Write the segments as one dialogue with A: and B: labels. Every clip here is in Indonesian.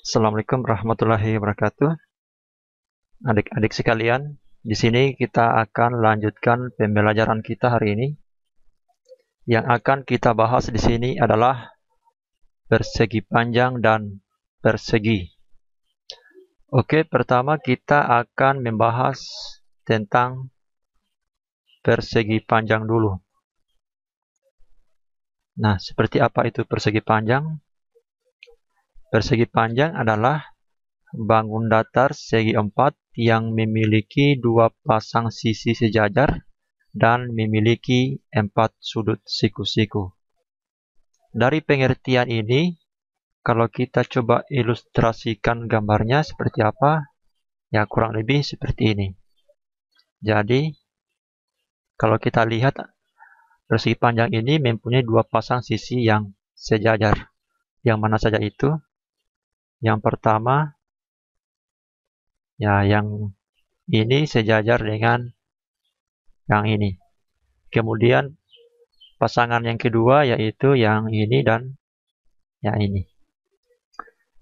A: Assalamualaikum warahmatullahi wabarakatuh. Adik-adik sekalian, di sini kita akan lanjutkan pembelajaran kita hari ini. Yang akan kita bahas di sini adalah persegi panjang dan persegi. Oke, pertama kita akan membahas tentang persegi panjang dulu. Nah, seperti apa itu persegi panjang? Persegi panjang adalah bangun datar segi 4 yang memiliki dua pasang sisi sejajar dan memiliki 4 sudut siku-siku. Dari pengertian ini, kalau kita coba ilustrasikan gambarnya seperti apa, ya kurang lebih seperti ini. Jadi, kalau kita lihat persegi panjang ini mempunyai dua pasang sisi yang sejajar. Yang mana saja itu? Yang pertama, ya yang ini sejajar dengan yang ini. Kemudian pasangan yang kedua yaitu yang ini dan yang ini.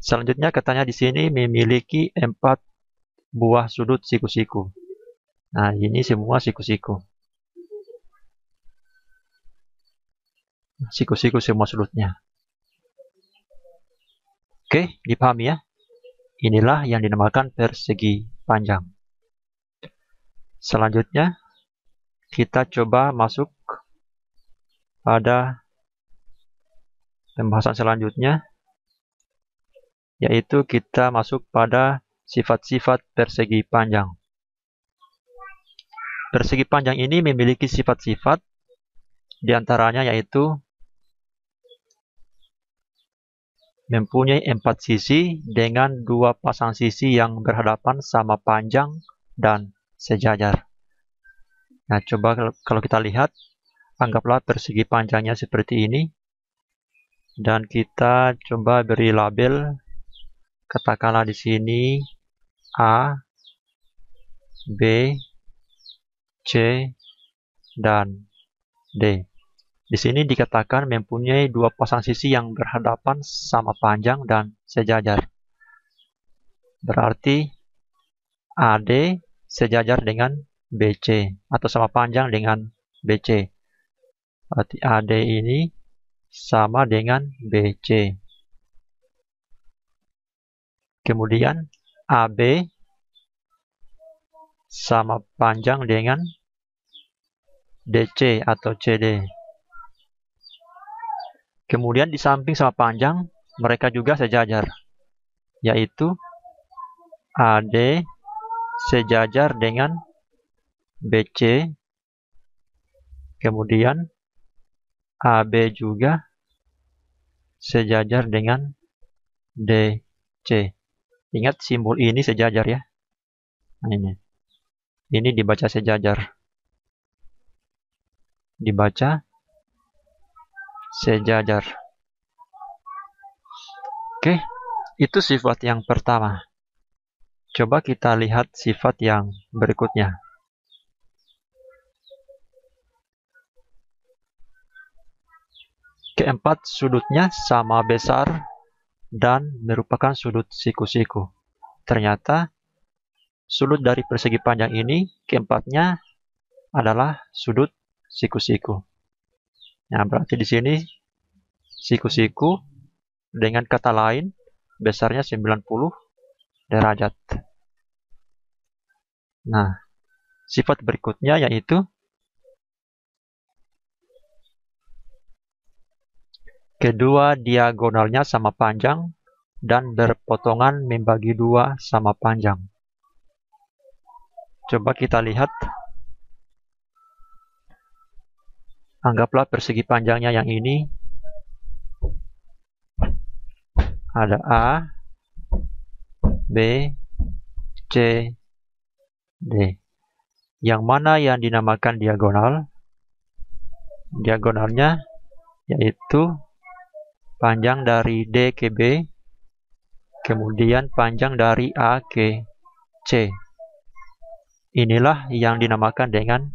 A: Selanjutnya katanya di sini memiliki 4 buah sudut siku-siku. Nah, ini semua siku-siku. Siku-siku semua sudutnya. Oke, dipahami ya? Inilah yang dinamakan persegi panjang. Selanjutnya, kita coba masuk pada pembahasan selanjutnya, yaitu kita masuk pada sifat-sifat persegi panjang. Persegi panjang ini memiliki sifat-sifat, diantaranya yaitu mempunyai 4 sisi dengan dua pasang sisi yang berhadapan sama panjang dan sejajar. Nah, coba kalau kita lihat, anggaplah persegi panjangnya seperti ini. Dan kita coba beri label, katakanlah di sini A, B, C, dan D. Di sini dikatakan mempunyai dua pasang sisi yang berhadapan sama panjang dan sejajar. Berarti AD sejajar dengan BC atau sama panjang dengan BC. Berarti AD ini sama dengan BC. Kemudian AB sama panjang dengan DC atau CD. Kemudian di samping sama panjang, mereka juga sejajar, yaitu AD sejajar dengan BC, kemudian AB juga sejajar dengan DC. Ingat simbol ini sejajar ya. Nah, ini dibaca sejajar. Dibaca sejajar. Oke, itu sifat yang pertama. Coba kita lihat sifat yang berikutnya. Keempat sudutnya sama besar dan merupakan sudut siku-siku. Ternyata sudut dari persegi panjang ini keempatnya adalah sudut siku-siku. Nah, berarti di sini siku-siku dengan kata lain besarnya 90 derajat. Nah, sifat berikutnya yaitu kedua diagonalnya sama panjang dan berpotongan membagi dua sama panjang. Coba kita lihat. Anggaplah persegi panjangnya yang ini. Ada A, B, C, D. Yang mana yang dinamakan diagonal? Diagonalnya yaitu panjang dari D ke B, kemudian panjang dari A ke C. Inilah yang dinamakan dengan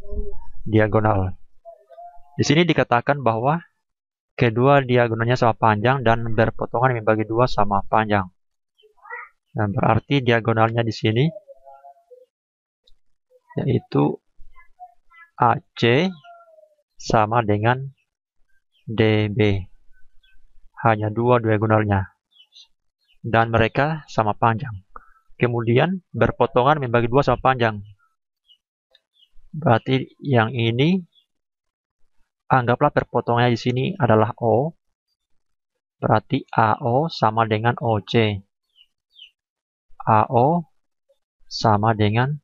A: diagonal. Di sini dikatakan bahwa kedua diagonalnya sama panjang dan berpotongan membagi dua sama panjang. Nah, berarti diagonalnya di sini yaitu AC sama dengan DB. Hanya dua diagonalnya. Dan mereka sama panjang. Kemudian berpotongan membagi dua sama panjang. Berarti yang ini anggaplah perpotongannya di sini adalah O. Berarti AO sama dengan OC. AO sama dengan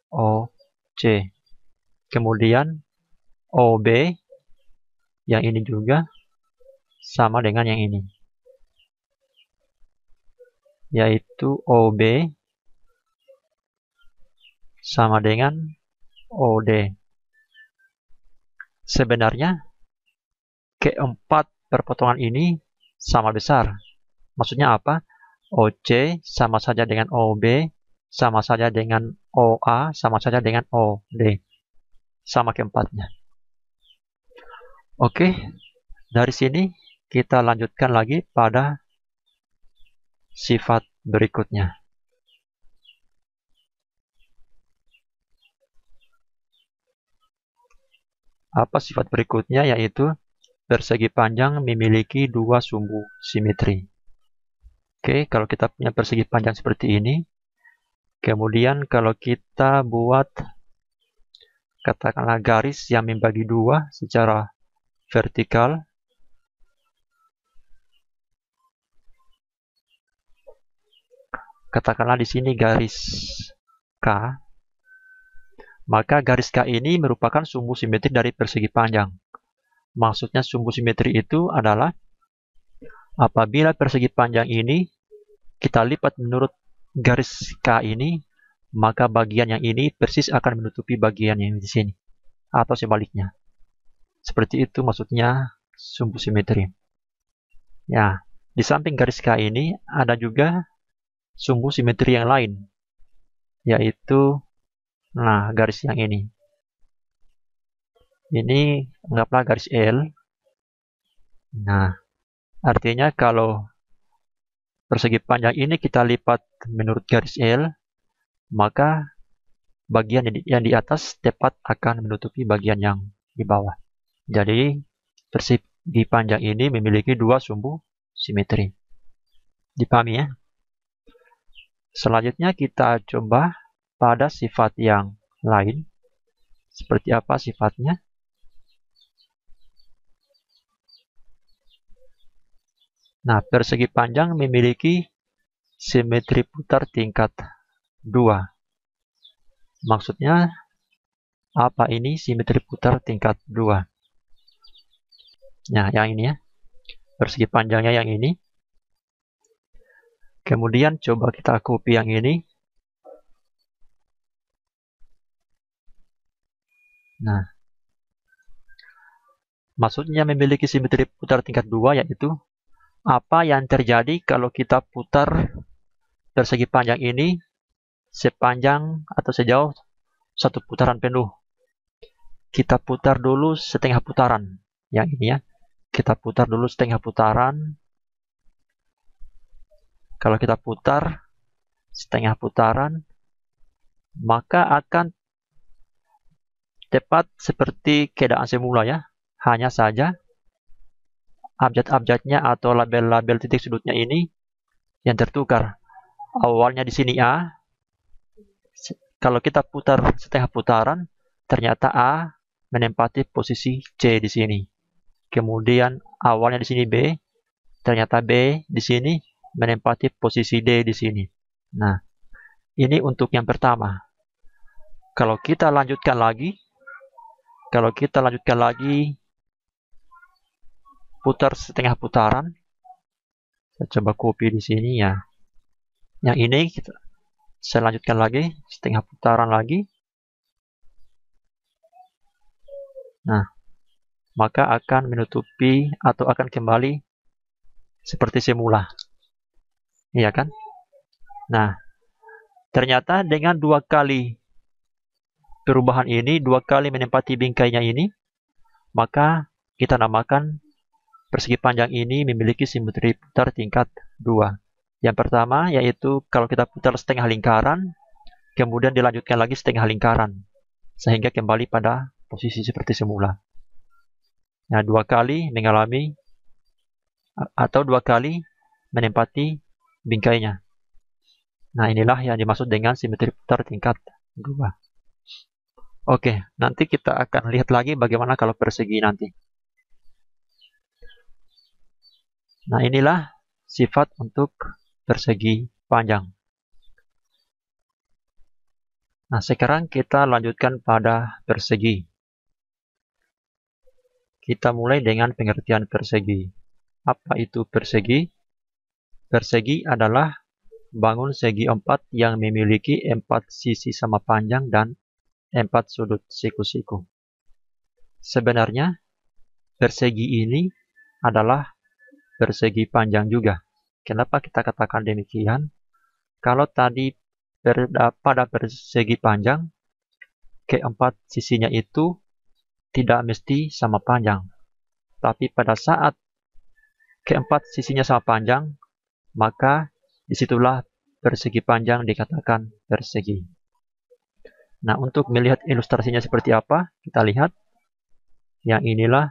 A: OC. Kemudian OB yang ini juga sama dengan yang ini, yaitu OB sama dengan OD. Sebenarnya keempat perpotongan ini sama besar. Maksudnya apa? OC sama saja dengan OB, sama saja dengan OA, sama saja dengan OD. Sama keempatnya. Oke, dari sini kita lanjutkan lagi pada sifat berikutnya. Apa sifat berikutnya? Yaitu persegi panjang memiliki dua sumbu simetri. Oke, kalau kita punya persegi panjang seperti ini, kemudian kalau kita buat katakanlah garis yang membagi dua secara vertikal, katakanlah di sini garis K, maka garis K ini merupakan sumbu simetri dari persegi panjang. Maksudnya sumbu simetri itu adalah apabila persegi panjang ini kita lipat menurut garis K ini, maka bagian yang ini persis akan menutupi bagian yang di sini, atau sebaliknya. Seperti itu maksudnya sumbu simetri. Ya, di samping garis K ini ada juga sumbu simetri yang lain, yaitu garis yang ini. Ini anggaplah garis L. Nah, artinya kalau persegi panjang ini kita lipat menurut garis L, maka bagian yang di atas tepat akan menutupi bagian yang di bawah. Jadi persegi panjang ini memiliki dua sumbu simetri. Dipahami ya? Selanjutnya kita coba pada sifat yang lain. Seperti apa sifatnya? Nah, persegi panjang memiliki simetri putar tingkat 2. Maksudnya apa ini simetri putar tingkat 2? Nah, yang ini ya. Persegi panjangnya yang ini. Kemudian coba kita copy yang ini. Nah, maksudnya memiliki simetri putar tingkat 2 yaitu apa yang terjadi kalau kita putar persegi panjang ini sepanjang atau sejauh satu putaran penuh. Kita putar dulu setengah putaran. Yang ini ya. Kita putar dulu setengah putaran. Kalau kita putar setengah putaran, maka akan tepat seperti keadaan semula ya. Hanya saja abjad-abjadnya atau label-label titik sudutnya ini yang tertukar. Awalnya di sini A. Kalau kita putar setengah putaran, ternyata A menempati posisi C di sini. Kemudian awalnya di sini B, ternyata B di sini menempati posisi D di sini. Nah, ini untuk yang pertama. Kalau kita lanjutkan lagi, putar setengah putaran. Saya coba copy di sini ya. Yang ini saya lanjutkan lagi setengah putaran lagi. Nah, maka akan menutupi atau akan kembali seperti semula. Iya kan? Nah, ternyata dengan dua kali perubahan ini, dua kali menempati bingkainya ini, maka kita namakan persegi panjang ini memiliki simetri putar tingkat 2. Yang pertama yaitu kalau kita putar setengah lingkaran, kemudian dilanjutkan lagi setengah lingkaran, sehingga kembali pada posisi seperti semula. Nah, 2 kali mengalami atau 2 kali menempati bingkainya. Nah, inilah yang dimaksud dengan simetri putar tingkat 2. Oke, nanti kita akan lihat lagi bagaimana kalau persegi nanti. Nah, inilah sifat untuk persegi panjang. Nah, sekarang kita lanjutkan pada persegi. Kita mulai dengan pengertian persegi. Apa itu persegi? Persegi adalah bangun segi 4 yang memiliki 4 sisi sama panjang dan 4 sudut siku-siku. Sebenarnya, persegi ini adalah persegi panjang juga. Kenapa kita katakan demikian? Kalau tadi pada persegi panjang, keempat sisinya itu tidak mesti sama panjang. Tapi pada saat keempat sisinya sama panjang, maka disitulah persegi panjang dikatakan persegi. Nah, untuk melihat ilustrasinya seperti apa, kita lihat. Yang inilah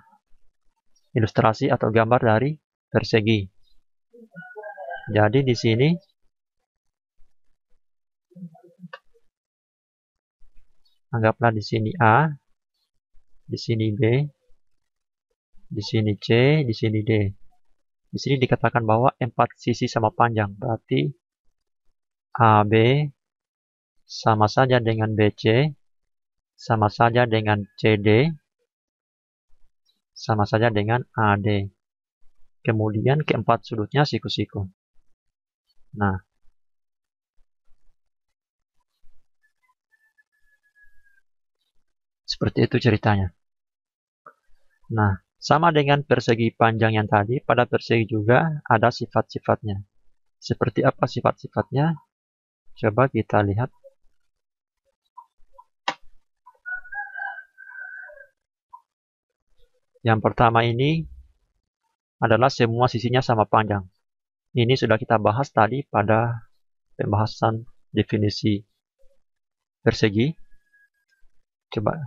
A: ilustrasi atau gambar dari persegi. Jadi di sini anggaplah di sini A, di sini B, di sini C, di sini D. Di sini dikatakan bahwa 4 sisi sama panjang, berarti AB sama saja dengan BC, sama saja dengan CD, sama saja dengan AD. Kemudian keempat sudutnya siku-siku. Nah, seperti itu ceritanya. Nah, sama dengan persegi panjang yang tadi, pada persegi juga ada sifat-sifatnya. Seperti apa sifat-sifatnya? Coba kita lihat. Yang pertama ini adalah semua sisinya sama panjang. Ini sudah kita bahas tadi pada pembahasan definisi persegi. Coba,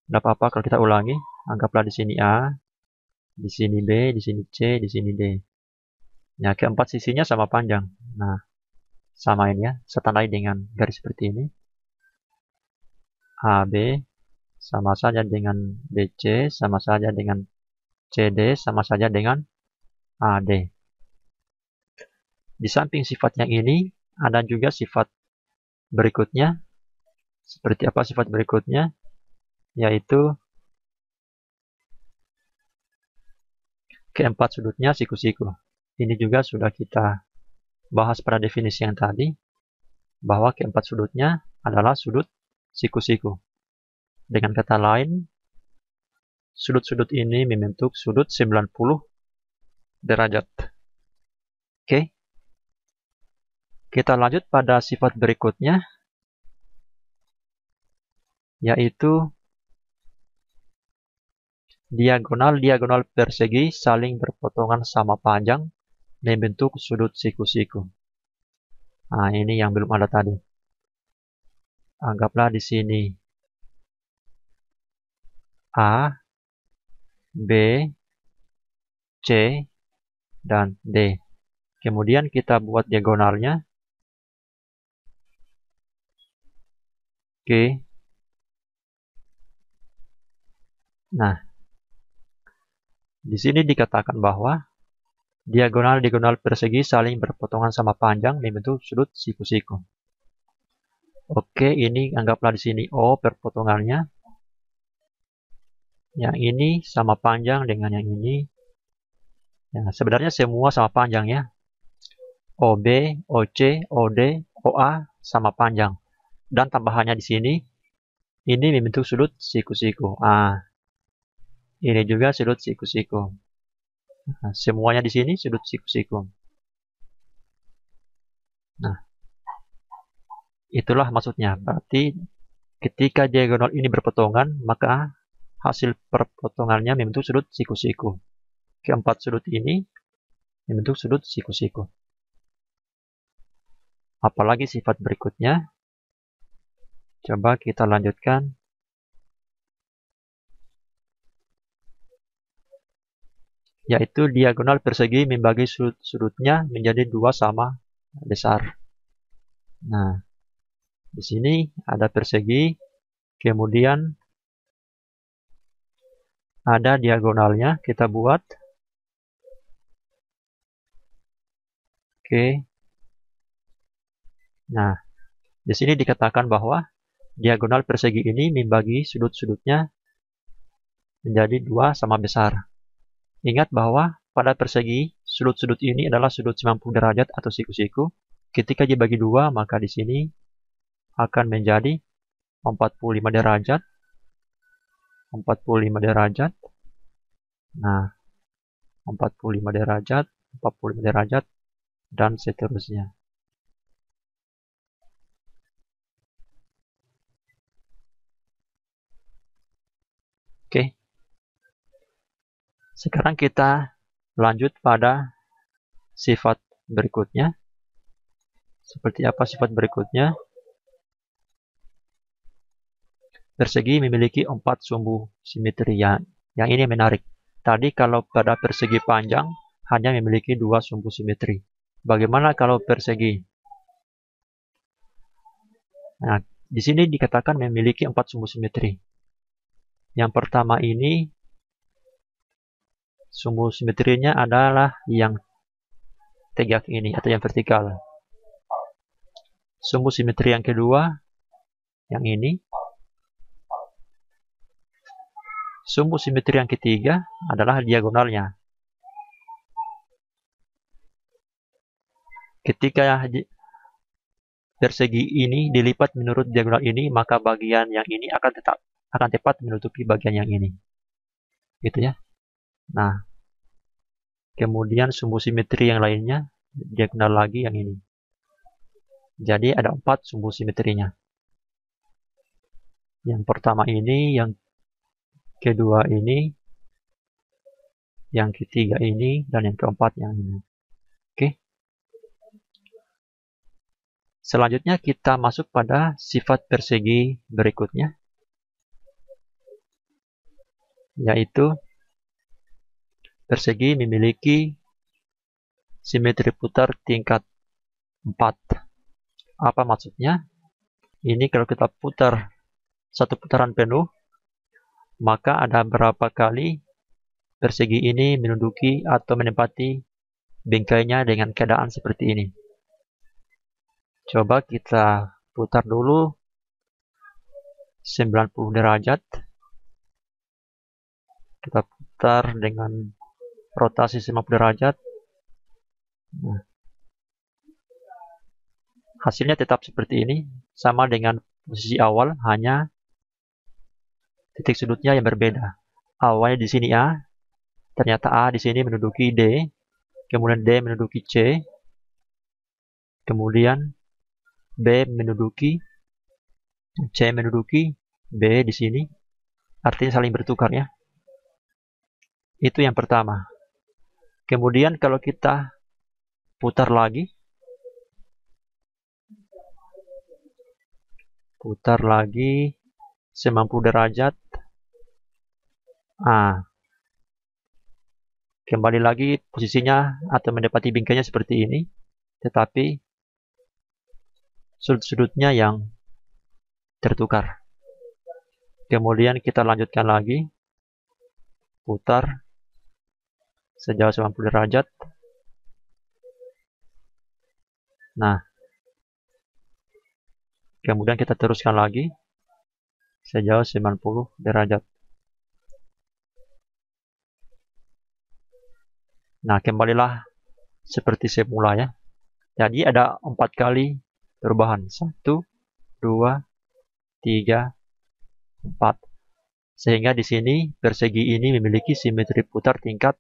A: tidak apa-apa kalau kita ulangi. Anggaplah di sini A, di sini B, di sini C, di sini D. Nah, keempat sisinya sama panjang. Nah, samain ya, setandai dengan garis seperti ini. AB sama saja dengan BC, sama saja dengan CD, sama saja dengan AD. Di samping sifat yang ini, ada juga sifat berikutnya. Seperti apa sifat berikutnya? Yaitu keempat sudutnya siku-siku. Ini juga sudah kita bahas pada definisi yang tadi, bahwa keempat sudutnya adalah sudut siku-siku. Dengan kata lain, sudut-sudut ini membentuk sudut 90 derajat. Oke. Kita lanjut pada sifat berikutnya, yaitu diagonal-diagonal persegi saling berpotongan sama panjang membentuk sudut siku-siku. Nah, ini yang belum ada tadi. Anggaplah di sini A, B, C, dan D. Kemudian kita buat diagonalnya. Oke. Nah, di sini dikatakan bahwa diagonal-diagonal persegi saling berpotongan sama panjang membentuk sudut siku-siku. Oke, ini anggaplah di sini O perpotongannya. Yang ini sama panjang dengan yang ini. Ya, sebenarnya semua sama panjang ya. OB, OC, OD, OA sama panjang. Dan tambahannya di sini, ini membentuk sudut siku-siku. Ini juga sudut siku-siku. Nah, semuanya di sini sudut siku-siku. Nah, itulah maksudnya. Berarti ketika diagonal ini berpotongan, maka hasil perpotongannya membentuk sudut siku-siku. Keempat sudut ini membentuk sudut siku-siku. Apalagi sifat berikutnya? Coba kita lanjutkan. Yaitu diagonal persegi membagi sudut-sudutnya menjadi 2 sama besar. Nah, di sini ada persegi, kemudian ada diagonalnya, kita buat. Oke. Nah, di sini dikatakan bahwa diagonal persegi ini membagi sudut-sudutnya menjadi 2 sama besar. Ingat bahwa pada persegi, sudut-sudut ini adalah sudut 90 derajat atau siku-siku. Ketika dibagi 2, maka di sini akan menjadi 45 derajat. 45 derajat. Nah, 45 derajat, 45 derajat, dan seterusnya. Oke. Sekarang kita lanjut pada sifat berikutnya. Seperti apa sifat berikutnya? Persegi memiliki 4 sumbu simetri. Yang ini menarik. Tadi kalau pada persegi panjang hanya memiliki 2 sumbu simetri. Bagaimana kalau persegi? Nah, di sini dikatakan memiliki 4 sumbu simetri. Yang pertama ini sumbu simetrinya adalah yang tegak ini atau yang vertikal. Sumbu simetri yang kedua yang ini. Sumbu simetri yang ketiga adalah diagonalnya. Ketika persegi ini dilipat menurut diagonal ini, maka bagian yang ini akan tepat menutupi bagian yang ini. Gitu ya. Nah, kemudian sumbu simetri yang lainnya diagonal lagi yang ini. Jadi ada 4 sumbu simetrinya. Yang pertama ini, yang kedua ini, yang ketiga ini, dan yang keempat yang ini. Oke. Selanjutnya kita masuk pada sifat persegi berikutnya, yaitu persegi memiliki simetri putar tingkat 4. Apa maksudnya? Ini kalau kita putar satu putaran penuh, maka ada berapa kali persegi ini menduduki atau menempati bingkainya dengan keadaan seperti ini. Coba kita putar dulu 90 derajat. Kita putar dengan rotasi 90 derajat. Nah, hasilnya tetap seperti ini, sama dengan posisi awal, hanya titik sudutnya yang berbeda. Awalnya di sini A, ternyata A di sini menduduki D, kemudian D menduduki C, kemudian B menduduki, C menduduki B di sini, artinya saling bertukar ya. Itu yang pertama. Kemudian kalau kita putar lagi 90 derajat. Kembali lagi posisinya atau mendapati bingkainya seperti ini, tetapi sudut-sudutnya yang tertukar. Kemudian kita lanjutkan lagi, putar sejauh 90 derajat. Nah, kemudian kita teruskan lagi sejauh 90 derajat. Nah, kembalilah seperti semula ya. Jadi ada 4 kali perubahan. 1, 2, 3, 4. Sehingga di sini persegi ini memiliki simetri putar tingkat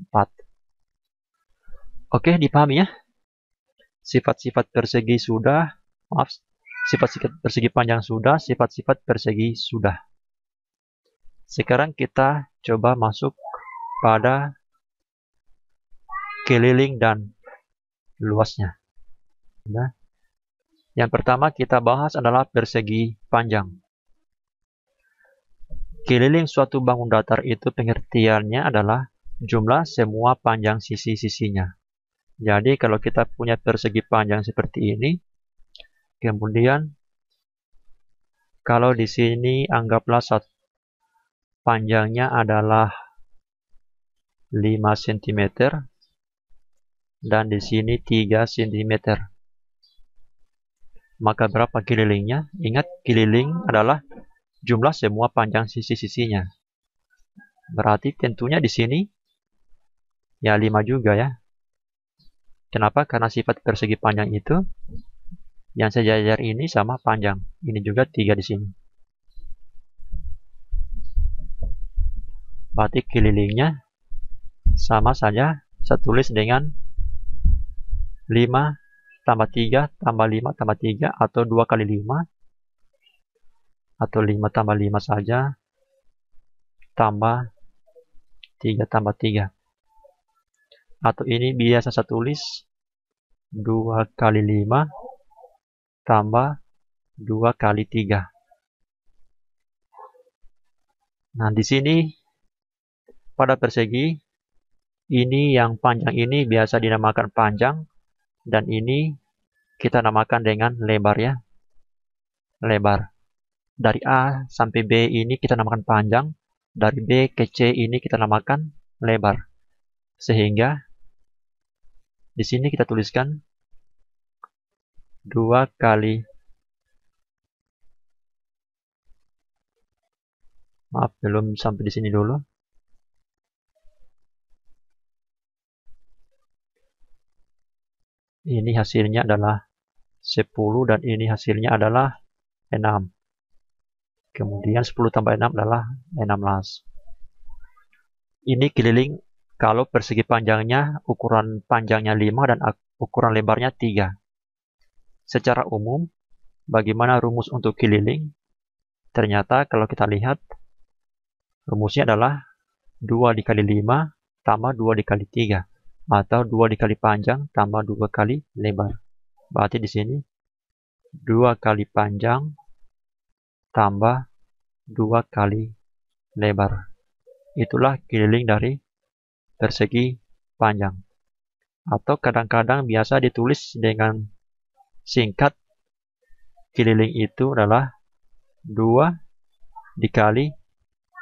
A: 4. Oke, dipahami ya? Sifat-sifat persegi sudah. Sifat-sifat persegi panjang sudah, sifat-sifat persegi sudah. Sekarang kita coba masuk pada keliling dan luasnya. Nah, Yang pertama kita bahas adalah persegi panjang. Keliling suatu bangun datar itu pengertiannya adalah jumlah semua panjang sisi-sisinya. Jadi kalau kita punya persegi panjang seperti ini, kemudian kalau di sini anggaplah panjangnya adalah 5 cm dan di sini 3 cm. Maka berapa kelilingnya? Ingat, keliling adalah jumlah semua panjang sisi-sisinya. Berarti tentunya di sini ya 5 juga ya. Kenapa? Karena sifat persegi panjang itu yang sejajar ini sama panjang. Ini juga 3 di sini. Berarti kelilingnya sama saja, saya tulis dengan 5 tambah 3 tambah 5 tambah 3 atau 2 kali 5 atau 5 tambah 5 saja tambah 3 tambah 3. Atau ini biasa saya tulis 2 kali 5 tambah 2 kali 3. Nah, di sini pada persegi ini yang panjang ini biasa dinamakan panjang dan ini kita namakan dengan lebar ya. Lebar. Dari A sampai B ini kita namakan panjang, dari B ke C ini kita namakan lebar. Sehingga di sini kita tuliskan 2 kali, maaf belum sampai di sini dulu. Ini hasilnya adalah 10 dan ini hasilnya adalah 6. Kemudian 10 tambah 6 adalah 16. Ini keliling kalau persegi panjangnya, ukuran panjangnya 5 dan ukuran lebarnya 3. Secara umum, bagaimana rumus untuk keliling? Ternyata kalau kita lihat, rumusnya adalah 2 dikali 5 tambah 2 dikali 3. Atau 2 dikali panjang tambah 2 kali lebar. Berarti di sini 2 kali panjang tambah 2 kali lebar. Itulah keliling dari persegi panjang. Atau kadang-kadang biasa ditulis dengan singkat, keliling itu adalah 2 dikali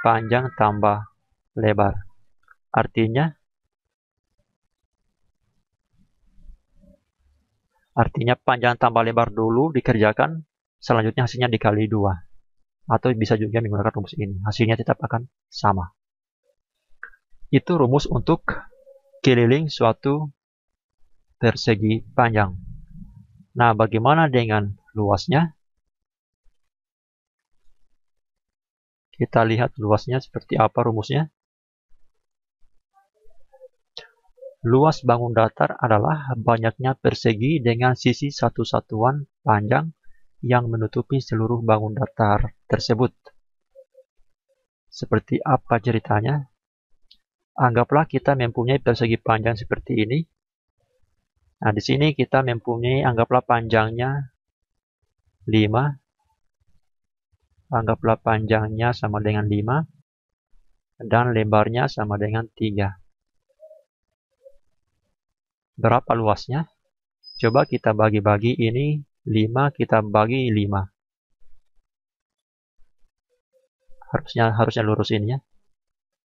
A: panjang tambah lebar. Artinya panjang tambah lebar dulu dikerjakan, selanjutnya hasilnya dikali 2. Atau bisa juga menggunakan rumus ini. Hasilnya tetap akan sama. Itu rumus untuk keliling suatu persegi panjang. Nah, bagaimana dengan luasnya? Kita lihat luasnya seperti apa rumusnya. Luas bangun datar adalah banyaknya persegi dengan sisi satu satuan panjang yang menutupi seluruh bangun datar tersebut. Seperti apa ceritanya? Anggaplah kita mempunyai persegi panjang seperti ini. Nah, di sini kita mempunyai, anggaplah panjangnya 5. Anggaplah panjangnya sama dengan 5. Dan lebarnya sama dengan 3. Berapa luasnya? Coba kita bagi-bagi ini 5, kita bagi 5. Harusnya lurus ini ya.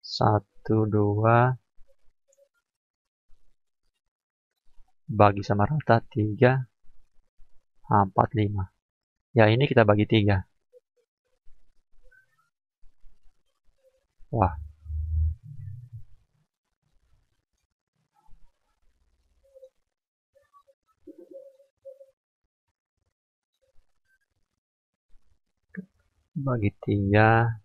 A: 1, 2, bagi sama rata 3, 4, 5. Ya, ini kita bagi 3. Wah. Bagi 3.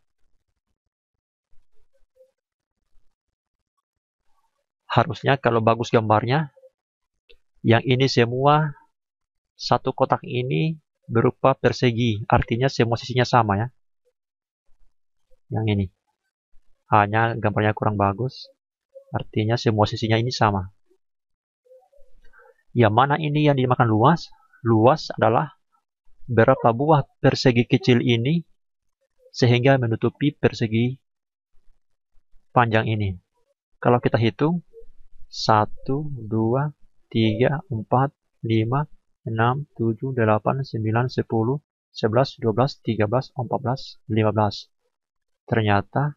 A: Harusnya kalau bagus gambarnya, yang ini semua, satu kotak ini berupa persegi. Artinya semua sisinya sama ya. Yang ini. Hanya gambarnya kurang bagus. Artinya semua sisinya ini sama. Yang mana ini yang dinamakan luas? Luas adalah berapa buah persegi kecil ini sehingga menutupi persegi panjang ini. Kalau kita hitung 1, 2, 3, 4, 5, 6, 7, 8, 9, 10, 11, 12, 13, 14, 15. Ternyata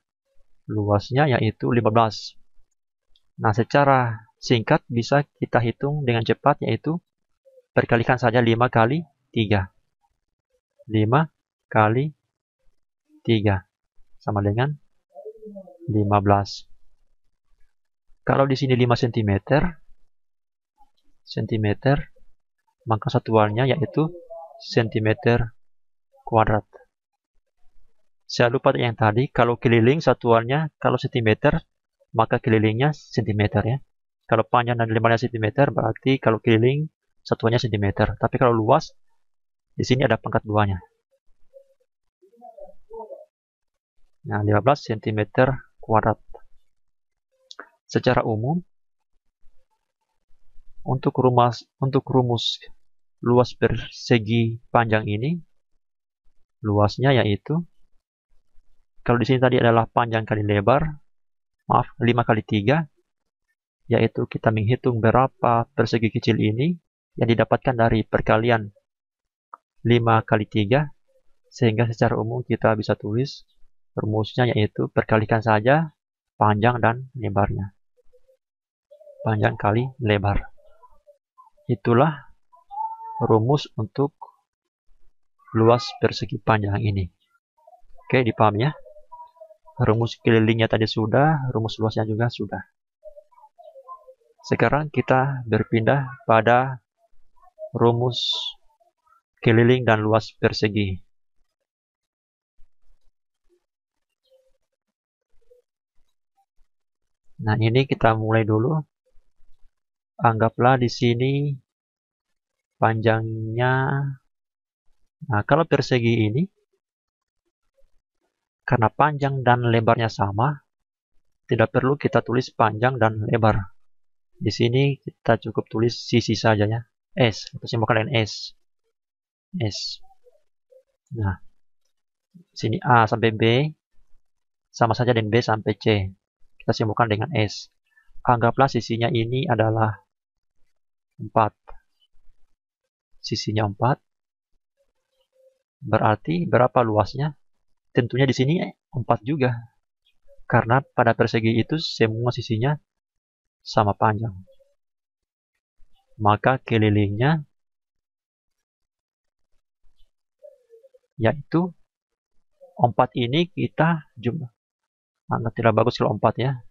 A: luasnya yaitu 15. Nah, secara singkat bisa kita hitung dengan cepat, yaitu perkalikan saja 5 kali 3. 5 kali 3 sama dengan 15. Kalau di sini 5 cm, maka satuannya yaitu cm kuadrat. Saya lupa yang tadi, kalau keliling satuannya, kalau cm, maka kelilingnya cm ya. Kalau panjang dan lebarnya cm, berarti kalau keliling satuannya cm. Tapi kalau luas, di sini ada pangkat 2-nya. Nah, 15 cm kuadrat. Secara umum, untuk rumus luas persegi panjang ini, luasnya yaitu, kalau di sini tadi adalah panjang kali lebar, 5 kali 3, yaitu kita menghitung berapa persegi kecil ini yang didapatkan dari perkalian 5 kali 3, sehingga secara umum kita bisa tulis rumusnya yaitu perkalikan saja panjang dan lebarnya. Panjang kali lebar. Itulah rumus untuk luas persegi panjang ini. Oke, dipahami ya? Rumus kelilingnya tadi sudah, rumus luasnya juga sudah. Sekarang kita berpindah pada rumus keliling dan luas persegi. Nah, ini kita mulai dulu. Anggaplah di sini panjangnya. Nah, kalau persegi ini, karena panjang dan lebarnya sama, tidak perlu kita tulis panjang dan lebar. Di sini kita cukup tulis sisi saja ya. S, atau simbolkan dengan S. S. Nah, sini A sampai B sama saja dengan B sampai C. Kita simbolkan dengan S. Anggaplah sisinya ini adalah 4. Sisinya 4. Berarti berapa luasnya? Tentunya di sini 4 juga. Karena pada persegi itu semua sisinya sama panjang. Maka kelilingnya yaitu 4 ini kita jumlah. Tidak bagus kalau 4 ya.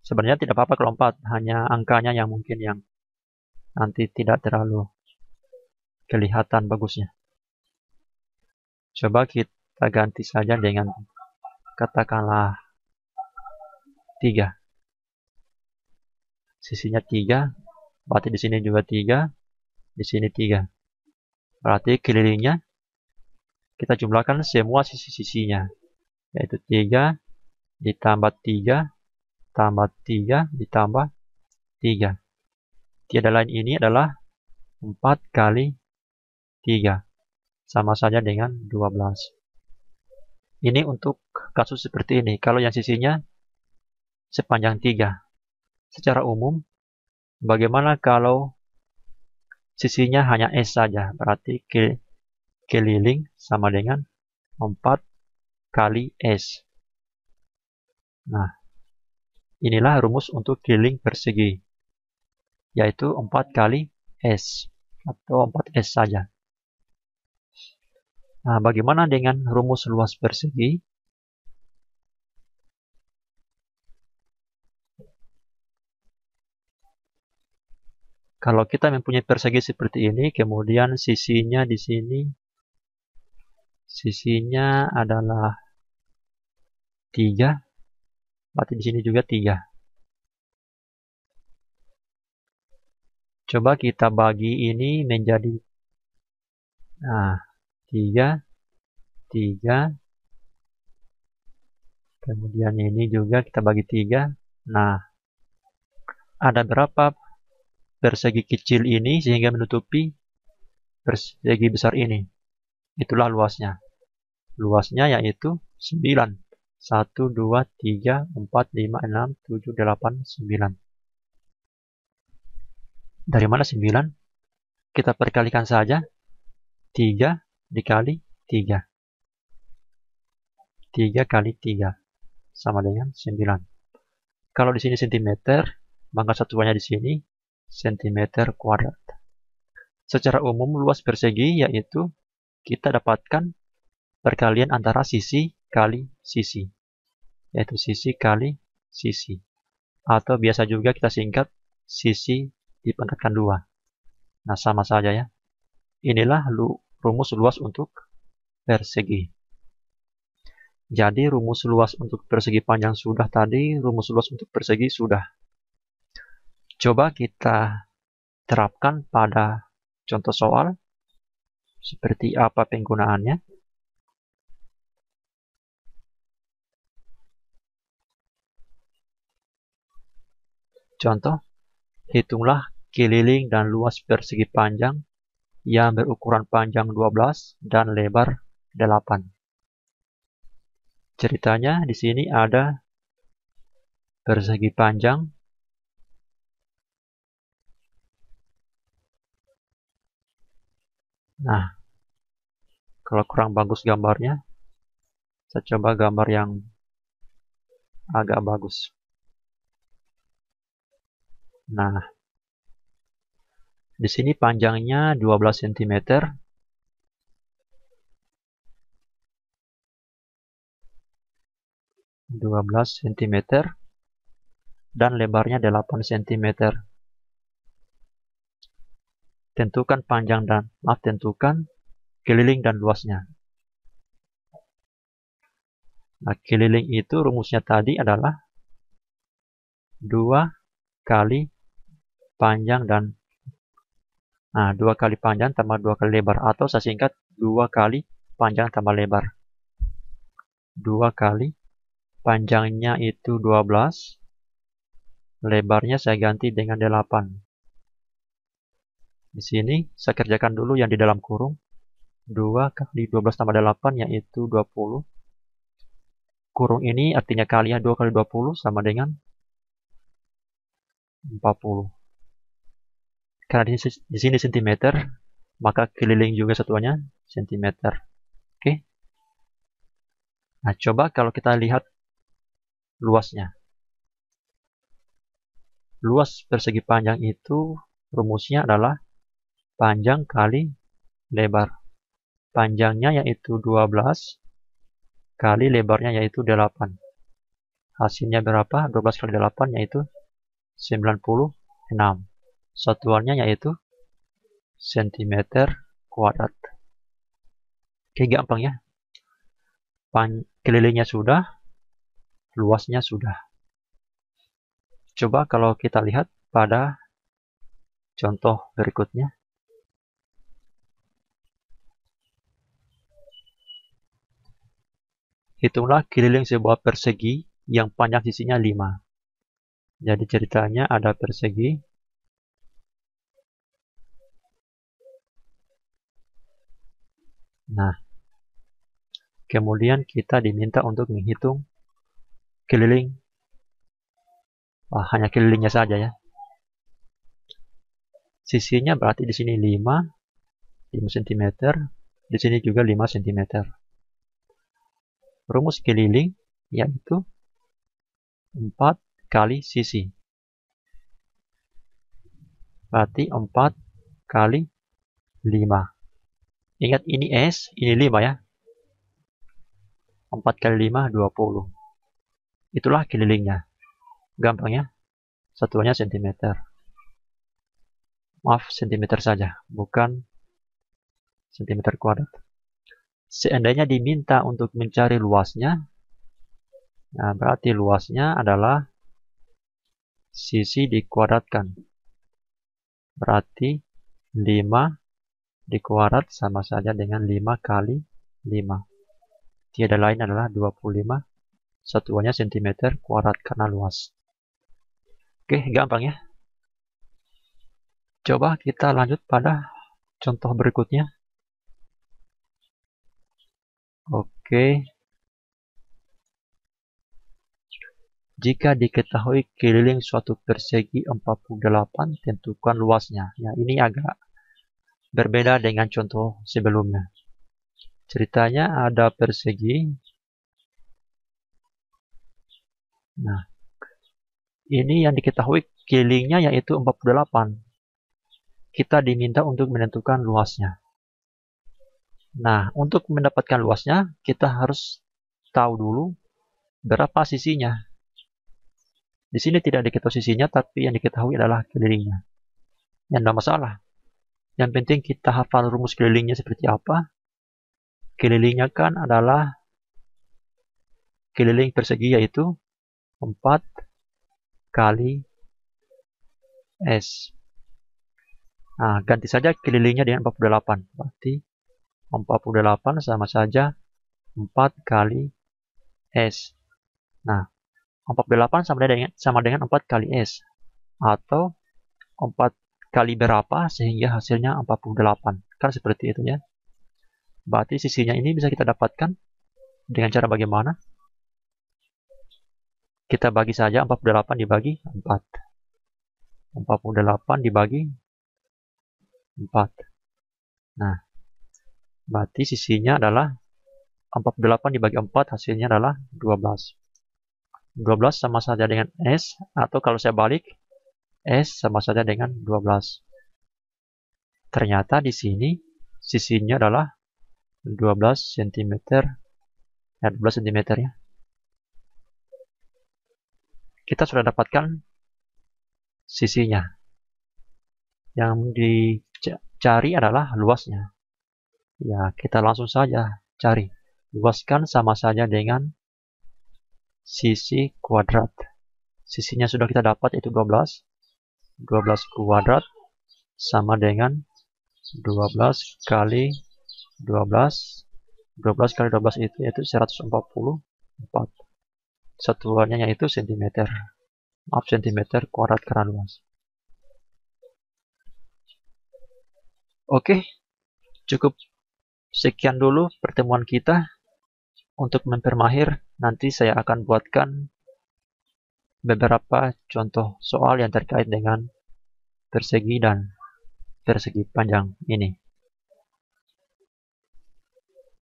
A: Sebenarnya tidak apa-apa kalau 4, hanya angkanya yang mungkin yang nanti tidak terlalu kelihatan bagusnya. Coba kita ganti saja dengan katakanlah 3. Sisinya 3, berarti di sini juga 3, di sini 3. Berarti kelilingnya kita jumlahkan semua sisi-sisinya, yaitu 3 ditambah 3 tambah 3 ditambah 3. Tiada lain ini adalah 4 kali 3. Sama saja dengan 12. Ini untuk kasus seperti ini. Kalau yang sisinya sepanjang 3. Secara umum, bagaimana kalau sisinya hanya S saja? Berarti keliling sama dengan 4 kali S. Nah, inilah rumus untuk keliling persegi, yaitu 4 kali S, atau 4S saja. Nah, bagaimana dengan rumus luas persegi? Kalau kita mempunyai persegi seperti ini, kemudian sisinya di sini, sisinya adalah 3, berarti di sini juga 3. Coba kita bagi ini menjadi 3, 3. Kemudian ini juga kita bagi 3. Nah, ada berapa persegi kecil ini sehingga menutupi persegi besar ini. Itulah luasnya. Luasnya yaitu 9. 1, 2, 3, 4, 5, 6, 7, 8, 9. Dari mana 9? Kita perkalikan saja. 3 dikali 3. 3 kali 3 sama dengan 9. Kalau di sini cm, maka satuannya di sini cm kuadrat. Secara umum luas persegi yaitu kita dapatkan perkalian antara sisi kali sisi, yaitu sisi kali sisi, atau biasa juga kita singkat sisi dipangkatkan 2. Nah, sama saja ya. Inilah rumus luas untuk persegi. Jadi rumus luas untuk persegi panjang sudah tadi, rumus luas untuk persegi sudah. Coba kita terapkan pada contoh soal. Seperti apa penggunaannya? Contoh, hitunglah keliling dan luas persegi panjang yang berukuran panjang 12 dan lebar 8. Ceritanya di sini ada persegi panjang Nah, kalau kurang bagus gambarnya, saya coba gambar yang agak bagus. Nah, di sini panjangnya 12 cm. Dan lebarnya 8 cm. Tentukan tentukan keliling dan luasnya. Nah, keliling itu rumusnya tadi adalah 2 kali panjang dan 2 kali panjang tambah 2 kali lebar, atau saya singkat 2 kali panjang tambah lebar. 2 kali panjangnya itu 12, lebarnya saya ganti dengan 8. Di sini saya kerjakan dulu yang di dalam kurung. 2 kali 12 tambah 8 yaitu 20. Kurung ini artinya kali ya, 2 kali 20 sama dengan 40. Karena di sini cm, maka keliling juga satuannya cm. Oke. Nah, coba kalau kita lihat luasnya. Luas persegi panjang itu rumusnya adalah panjang kali lebar. Panjangnya yaitu 12 kali lebarnya yaitu 8. Hasilnya berapa? 12 kali 8 yaitu 96. Satuannya yaitu cm kuadrat. Oke, gampang ya. Kelilingnya sudah, luasnya sudah. Coba kalau kita lihat pada contoh berikutnya. Hitunglah keliling sebuah persegi yang panjang sisinya 5. Jadi ceritanya ada persegi. Nah, kemudian kita diminta untuk menghitung keliling. Hanya kelilingnya saja ya. Sisinya berarti di sini 5 cm, di sini juga 5 cm. Rumus keliling yaitu 4 kali sisi. Berarti 4 kali 5. Ingat ini S, ini 5 ya. 4 kali 5, 20. Itulah kelilingnya. Gampang ya. Satuannya cm. Maaf, cm saja, bukan cm kuadrat. Seandainya diminta untuk mencari luasnya, nah berarti luasnya adalah sisi dikuadratkan. Berarti 5 dikuadrat sama saja dengan 5 kali 5. Tiada lain adalah 25. Satuannya cm kuadrat karena luas. Oke, gampang ya. Coba kita lanjut pada contoh berikutnya. Oke. Jika diketahui keliling suatu persegi 48, tentukan luasnya. Ya, ini agak berbeda dengan contoh sebelumnya. Ceritanya ada persegi. Nah, ini yang diketahui kelilingnya yaitu 48. Kita diminta untuk menentukan luasnya. Nah, untuk mendapatkan luasnya, kita harus tahu dulu berapa sisinya. Di sini tidak diketahui sisinya, tapi yang diketahui adalah kelilingnya. Yang tidak masalah. Yang penting kita hafal rumus kelilingnya seperti apa. Kelilingnya kan adalah keliling persegi yaitu 4 kali S. Nah, ganti saja kelilingnya dengan 48. Berarti 48 sama saja 4 kali S. Nah, 48 sama dengan 4 kali S. Atau 4 kali berapa sehingga hasilnya 48. Kan seperti itu ya. Berarti sisinya ini bisa kita dapatkan dengan cara bagaimana? Kita bagi saja 48 dibagi 4. 48 dibagi 4. Nah, berarti sisinya adalah 48 dibagi 4 hasilnya adalah 12. 12 sama saja dengan S, atau kalau saya balik, S sama saja dengan 12. Ternyata di sini sisinya adalah 12 cm. Ya, 12 cm ya. Kita sudah dapatkan sisinya. Yang dicari adalah luasnya. Ya, kita langsung saja cari. Luaskan sama saja dengan sisi kuadrat. Sisinya sudah kita dapat, yaitu 12. 12 kuadrat sama dengan 12 kali 12. 12 kali 12 itu yaitu 144. Satuannya yaitu cm. Maaf, cm kuadrat karena luas. Oke, cukup sekian dulu pertemuan kita. Untuk mempermahir, nanti saya akan buatkan beberapa contoh soal yang terkait dengan persegi dan persegi panjang ini.